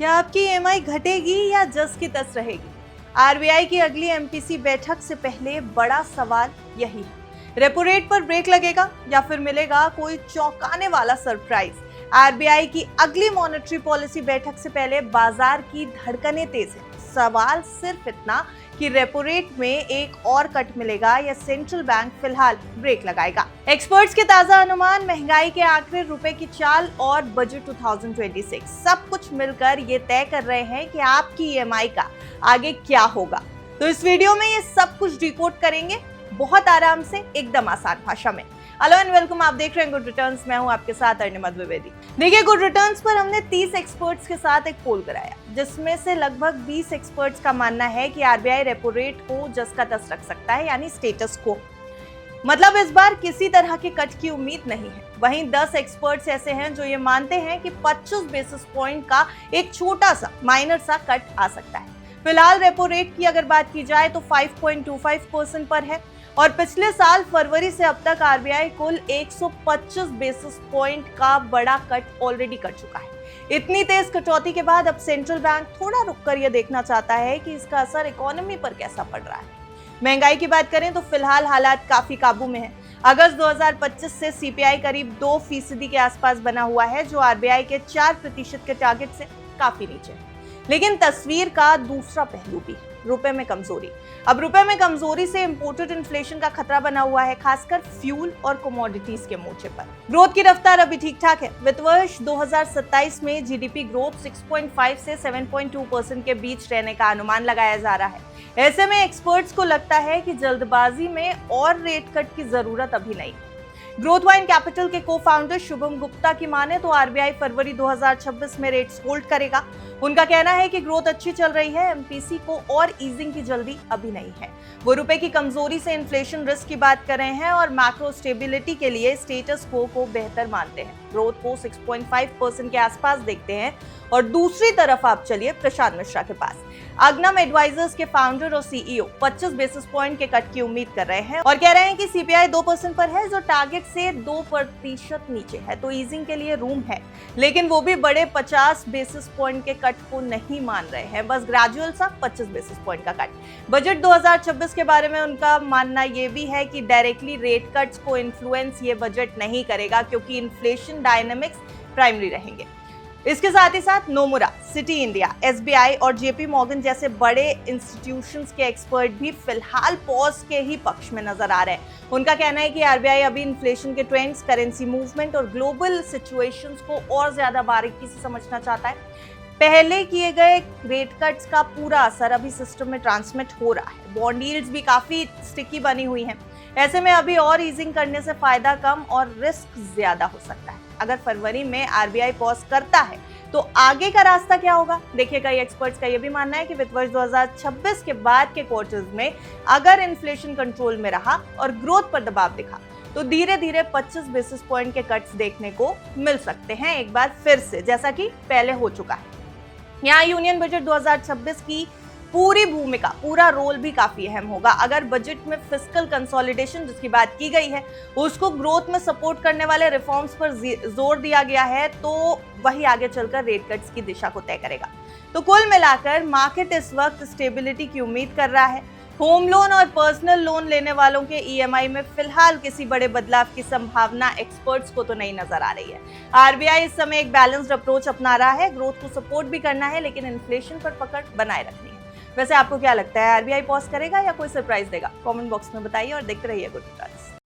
क्या आपकी ईएमआई घटेगी या जस की तस रहेगी? आरबीआई की अगली एमपीसी बैठक से पहले बड़ा सवाल यही है। रेपो रेट पर ब्रेक लगेगा या फिर मिलेगा कोई चौंकाने वाला सरप्राइज? आरबीआई की अगली मॉनेटरी पॉलिसी बैठक से पहले बाजार की धड़कनें तेज है। सवाल सिर्फ इतना कि रेपो रेट में एक और कट मिलेगा या सेंट्रल बैंक फिलहाल ब्रेक लगाएगा। एक्सपर्ट्स के ताजा अनुमान, महंगाई के आंकड़े, रुपए की चाल और बजट 2026 सब कुछ मिलकर ये तय कर रहे हैं कि आपकी ईएमआई का आगे क्या होगा। तो इस वीडियो में ये सब कुछ डिकोड करेंगे, बहुत आराम से, एकदम आसान भाषा में। हेलो एंड वेलकम, आप देख रहे हैं गुड रिटर्न्स। मैं हूं आपके साथ अर्निमा द्विवेदी। देखिए, गुड रिटर्न्स पर हमने 30 एक्सपर्ट्स के साथ एक पोल कराया, जिसमें से लगभग 20 एक्सपर्ट्स का मानना है कि आरबीआई रेपो रेट को जस का तस रख सकता है, यानी स्टेटस को। मतलब इस बार किसी तरह के कट की उम्मीद नहीं है। वहीं 10 एक्सपर्ट्स ऐसे हैं जो ये मानते हैं कि 25 बेसिस पॉइंट का एक छोटा सा माइनर सा कट आ सकता है। फिलहाल रेपो रेट की अगर बात की जाए तो 5.25% पर है और पिछले साल फरवरी से अब तक आरबीआई कुल 125 बेसिस पॉइंट का बड़ा कट ऑलरेडी कर चुका है। इतनी तेज कटौती के बाद अब सेंट्रल बैंक थोड़ा रुककर यह देखना चाहता है कि इसका असर इकोनॉमी पर कैसा पड़ रहा है। महंगाई की बात करें तो फिलहाल हालात काफी काबू में है। अगस्त 2025 से सीपीआई करीब 2% के आसपास बना हुआ है, जो आरबीआई के 4% के टारगेट से काफी नीचे है। लेकिन तस्वीर का दूसरा पहलू भी, रुपए में कमजोरी। अब रुपए में कमजोरी से इंपोर्टेड इन्फ्लेशन का खतरा बना हुआ है, खासकर फ्यूल और कमोडिटीज के मोर्चे पर। ग्रोथ की रफ्तार अभी ठीक ठाक है। वित्त वर्ष 2027 में जीडीपी ग्रोथ 6.5 से 7.2% के बीच रहने का अनुमान लगाया जा रहा है। ऐसे में एक्सपर्ट्स को लगता है कि जल्दबाजी में और रेट कट की जरूरत अभी नहीं। ग्रोथ वाइन कैपिटल के को फाउंडर शुभम गुप्ता की माने तो आरबीआई फरवरी 2026 में रेट्स होल्ड करेगा। उनका कहना है कि ग्रोथ अच्छी चल रही है, एमपीसी को और ईजिंग की जल्दी अभी नहीं है। वो रुपए की कमजोरी से इन्फ्लेशन रिस्क की बात कर रहे हैं और मैक्रो स्टेबिलिटी के लिए स्टेटस को बेहतर मानते हैं। ग्रोथ को 6.5% के आसपास देखते हैं। और दूसरी तरफ आप चलिए प्रशांत मिश्रा के पास। अग्नम एडवाइजर्स के फाउंडर और सीईओ 25 बेसिस पॉइंट के कट की उम्मीद कर रहे हैं और कह रहे हैं कि सीपीआई 2% पर है, जो टारगेट से 2% नीचे है, तो ईजिंग के लिए रूम है। लेकिन वो भी बड़े 50 बेसिस पॉइंट के कट को नहीं मान रहे हैं, बस ग्रेजुअल सा 25 बेसिस पॉइंट का कट। बजट 2026 के बारे में उनका मानना ये भी है कि डायरेक्टली रेट कट्स को इन्फ्लुएंस ये बजट नहीं करेगा, क्योंकि इन्फ्लेशन डायनेमिक्स प्राइमरी रहेंगे। इसके साथ ही साथ नोमुरा, सिटी इंडिया, एसबीआई और जेपी मॉर्गन जैसे बड़े इंस्टीट्यूशंस के एक्सपर्ट भी फिलहाल पॉज के ही पक्ष में नजर आ रहे हैं। उनका कहना है कि आरबीआई अभी इन्फ्लेशन के ट्रेंड्स, करेंसी मूवमेंट और ग्लोबल सिचुएशंस को और ज्यादा बारीकी से समझना चाहता है। पहले किए गए रेट कट्स का पूरा असर अभी सिस्टम में ट्रांसमिट हो रहा है। बॉन्ड यील्ड्स भी काफी स्टिकी बनी हुई हैं। ऐसे में अभी और ईजिंग करने से फायदा कम और रिस्क ज्यादा हो सकता है। अगर फरवरी में आरबीआई पॉज करता है तो आगे का रास्ता क्या होगा? देखिए, कई एक्सपर्ट्स का यह भी मानना है कि वित्त वर्ष 2026 के बाद के क्वार्टर्स में अगर इन्फ्लेशन कंट्रोल में रहा और ग्रोथ पर दबाव दिखा तो धीरे धीरे 25 बेसिस पॉइंट के कट्स देखने को मिल सकते हैं एक बार फिर से, जैसा कि पहले हो चुका है। यहाँ यूनियन बजट 2026 की पूरी भूमिका, पूरा रोल भी काफी अहम होगा। अगर बजट में फिस्कल कंसोलिडेशन जिसकी बात की गई है, उसको ग्रोथ में सपोर्ट करने वाले रिफॉर्म्स पर जोर दिया गया है, तो वही आगे चलकर रेट कट्स की दिशा को तय करेगा। तो कुल मिलाकर मार्केट इस वक्त स्टेबिलिटी की उम्मीद कर रहा है। होम लोन और पर्सनल लोन लेने वालों के ईएमआई में फिलहाल किसी बड़े बदलाव की संभावना एक्सपर्ट्स को तो नहीं नजर आ रही है। आरबीआई इस समय एक बैलेंस्ड अप्रोच अपना रहा है। ग्रोथ को सपोर्ट भी करना है, लेकिन इन्फ्लेशन पर पकड़ बनाए रखनी है। वैसे आपको क्या लगता है, आरबीआई पॉज करेगा या कोई सरप्राइज देगा? कमेंट बॉक्स में बताइए और देखते रहिए गुड रिटर्न्स।